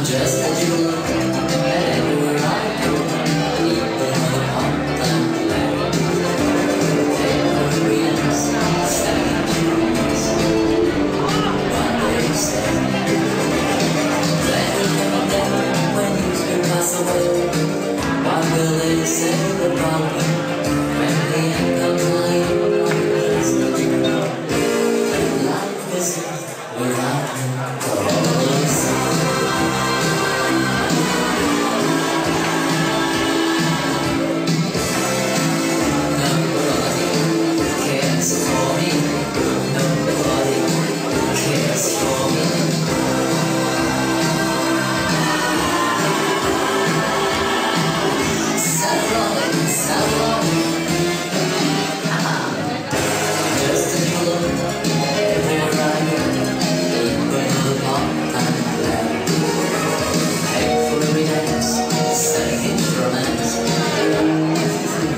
Just as you look at everywhere I go, keep the heart and play. Every second choose what they say. Then when you two pass away, what will they say about me? When the end comes lying on there's nothing more. Life is without you.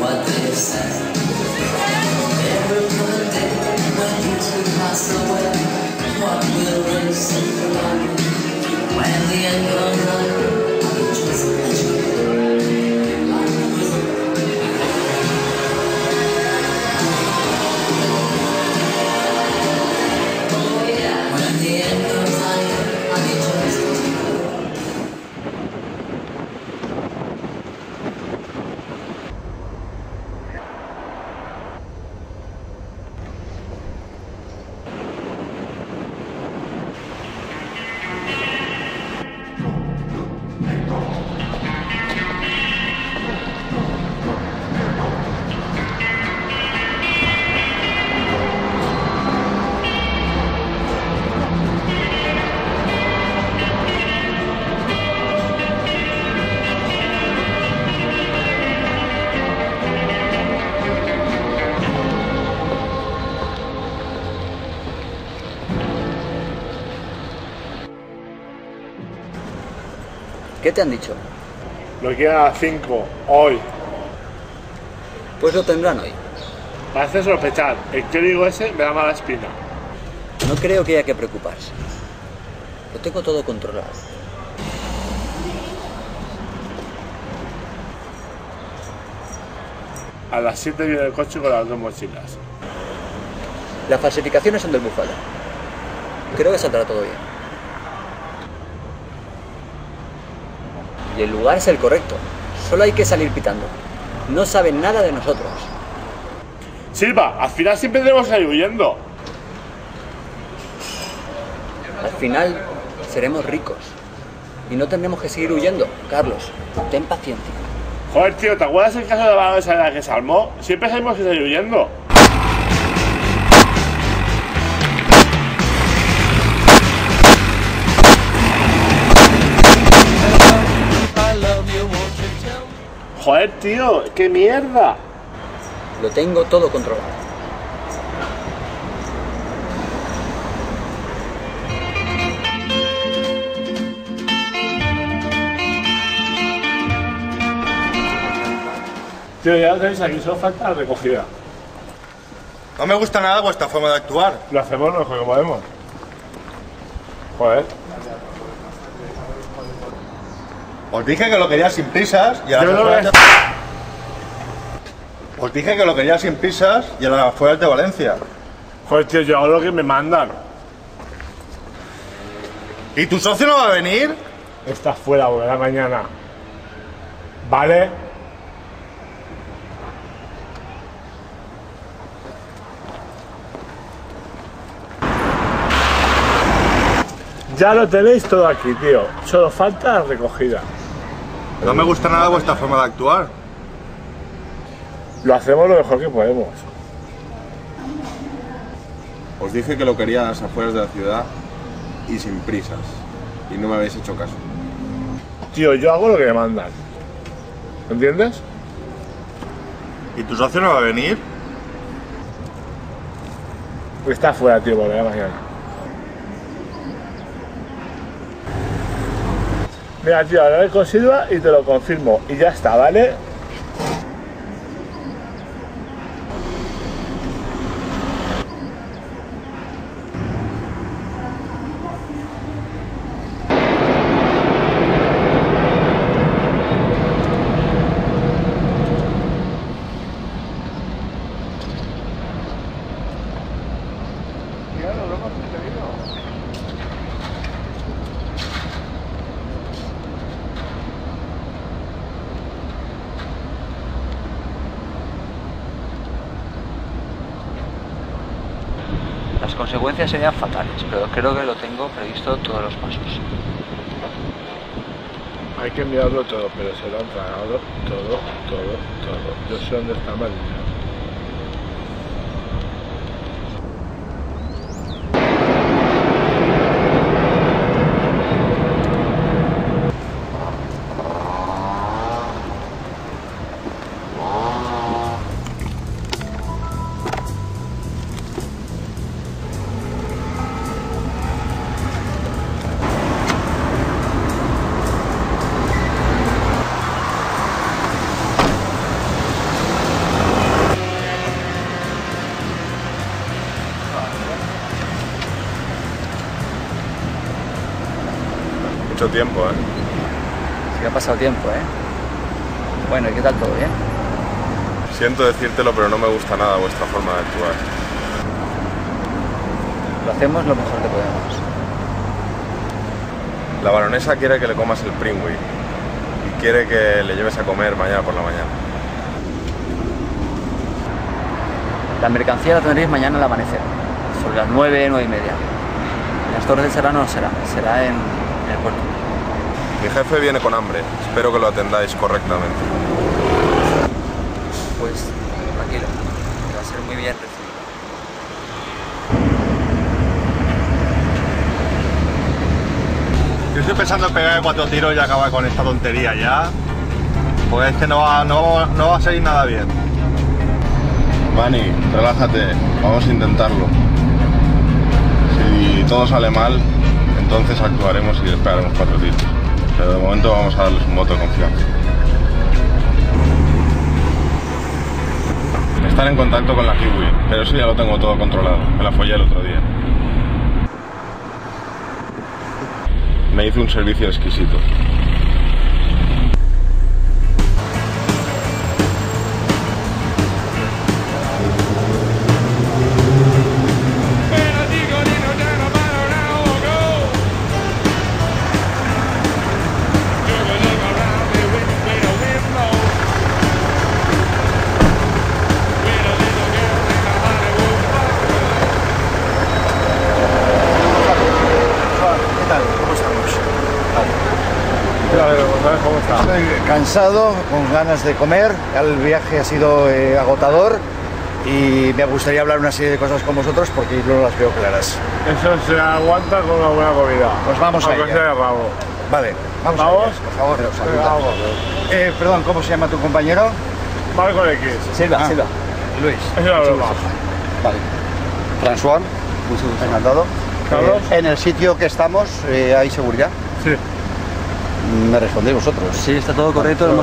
What they say. Every day when you two pass away, what will they say about you? When the end comes up, I'll just let you go. Life is oh yeah. When the end comes up, I'll just let you go. ¿Qué te han dicho? Lo quieren a las 5, hoy. Pues lo tendrán hoy. Parece sospechar. El clérigo ese me da mala espina. No creo que haya que preocuparse. Lo tengo todo controlado. A las 7 viene el coche con las 2 mochilas. Las falsificaciones son del búfalo. Creo que saldrá todo bien. Y el lugar es el correcto. Solo hay que salir pitando. No saben nada de nosotros. Silva, al final siempre debemos salir huyendo. Al final seremos ricos. Y no tendremos que seguir huyendo. Carlos, ten paciencia. Joder, tío, ¿te acuerdas el caso de la balonesa que se armó? Siempre sabemos que salir huyendo. Joder, tío, qué mierda. Lo tengo todo controlado. Tío, ya lo tenéis aquí, solo falta la recogida. No me gusta nada vuestra forma de actuar. Lo hacemos lo mejor que podemos. Joder. Os dije que lo quería sin prisas y a Yo las lo afueras veo. Os dije que lo quería sin prisas y a las afueras de Valencia. Joder, tío, yo hago lo que me mandan. ¿Y tu socio no va a venir? Está fuera, volverá mañana. ¿Vale? Ya lo tenéis todo aquí, tío. Solo falta la recogida. No me gusta nada vuestra forma de actuar. Lo hacemos lo mejor que podemos. Os dije que lo quería a las afueras de la ciudad y sin prisas. Y no me habéis hecho caso. Tío, yo hago lo que me mandan. ¿Entiendes? ¿Y tu socio no va a venir? Está fuera, tío, volverá mañana. Mira, tío, hablaré con Silva y te lo confirmo. Y ya está, ¿vale? Claro, lo hemos conseguido. Las consecuencias serían fatales, pero creo que lo tengo previsto todos los pasos. Hay que mirarlo todo, pero se lo han tragado todo. Yo sé dónde está Marina. Mucho tiempo, ¿eh? Sí, ha pasado tiempo, ¿eh? Bueno, ¿y qué tal todo? ¿Bien? Siento decírtelo, pero no me gusta nada vuestra forma de actuar. Lo hacemos lo mejor que podemos. La baronesa quiere que le comas el pringui y quiere que le lleves a comer mañana por la mañana. La mercancía la tendréis mañana al amanecer, sobre las 9, 9:30. En las Torres del Serrano no será, será en el puerto. Mi jefe viene con hambre, espero que lo atendáis correctamente. Pues tranquilo, que va a ser muy bien recibido. Yo estoy pensando en pegar 4 tiros y acabar con esta tontería ya. Pues es que no va a salir nada bien. Vani, relájate, vamos a intentarlo. Si todo sale mal, entonces actuaremos y les pegaremos 4 tiros. Pero de momento vamos a darles un voto de confianza. Están en contacto con la Kiwi, pero eso ya lo tengo todo controlado. Me la follé el otro día. Me hizo un servicio exquisito. ¿Cómo está? Estoy cansado, con ganas de comer. El viaje ha sido agotador y me gustaría hablar una serie de cosas con vosotros porque no las veo claras. Eso se aguanta con una buena comida. Pues vamos aunque allá. sea de rabo. Vale, vamos. ¿Vamos? Allá, por favor, Venga, vamos. perdón, ¿cómo se llama tu compañero? Marco X. Silva, Silva. Luis. Es una broma. Vale. François, encantado. Carlos. En el sitio que estamos, ¿hay seguridad? Sí. Me respondéis vosotros. Sí, está todo correcto.